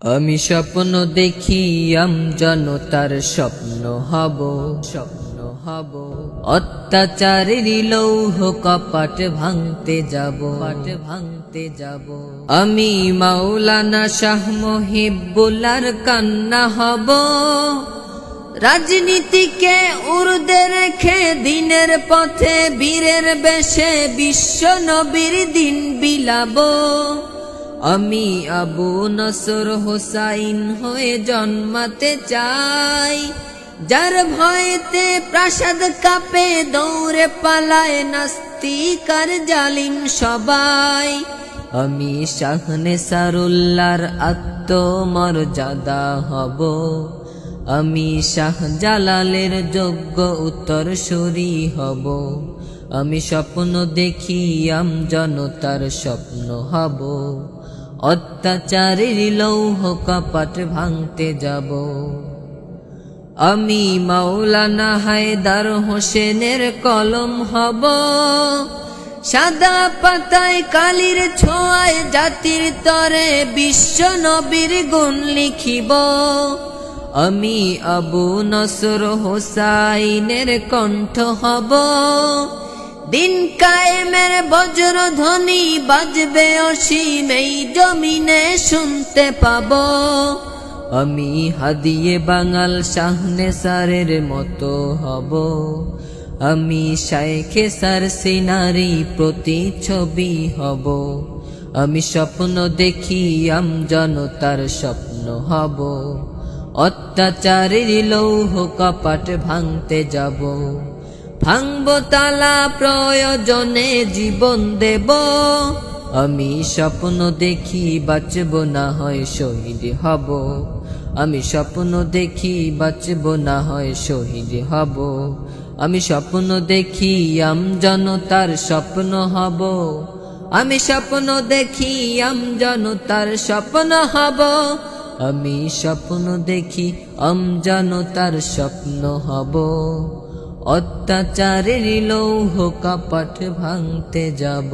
আমি স্বপ্ন দেখি জনতার স্বপ্ন হব, অত্যাচারের লৌহ কপাট ভাঙতে যাব, আমি মাওলানা শাহ মুহিবুল্লাহর কান্না হব, রাজনীতিকে উর্দে রেখে দিনের পথে বীরের বেশে বিশ্ব নবীর দিন বিলাবো। আমি আবু নসর হোসাইন হয়ে জন্মাতে চাই, যার ভয়েতে প্রাসাদ কাঁপে দৌড়ে পালায় নাস্তিক আর জালিম সবাই। আমি শাহনেসারুল্লাহর আত্মমর্যাদা হব, আমি শাহ জালালের যোগ্য উত্তরসূরি হব। আমি স্বপ্ন দেখি জনতার স্বপ্ন হব, অত্যাচারের লৌহ কপাট ভাঙতে যাব। আমি মাওলানা হায়দার হোসেনের কলম হব, সাদা পাতায় কালির ছোঁয়ায় জাতির তরে বিশ্ব নবীর গুণ লিখিব। আমি আবু নসর হোসাইনের কণ্ঠ হব, দিন কায়েমের বজ্রধ্বনি বাজবে অসীম এই জমিনে শুনতে পাব। আমি হাদিয়ে বাঙাল শাহনেসারের মতো হব, আমি শাইখে সারসিনারি প্রতিচ্ছবি হব। আমি স্বপ্ন দেখি জনতার স্বপ্ন হব, অত্যাচারের লৌহ কপাট ভাঙতে যাব। ভাঙব তালা প্রয়োজনে জীবন দেব, আমি স্বপ্ন দেখি বাঁচব না হয় শহীদ হব। আমি স্বপ্ন দেখি বাঁচব না হয় শহীদ হব। আমি স্বপ্ন দেখি জনতার স্বপ্ন হব, আমি স্বপ্ন দেখি জনতার স্বপ্ন হব। আমি স্বপ্ন দেখি জনতার স্বপ্ন হব, অত্যাচারের লৌহ কপাট ভাঙতে যাব।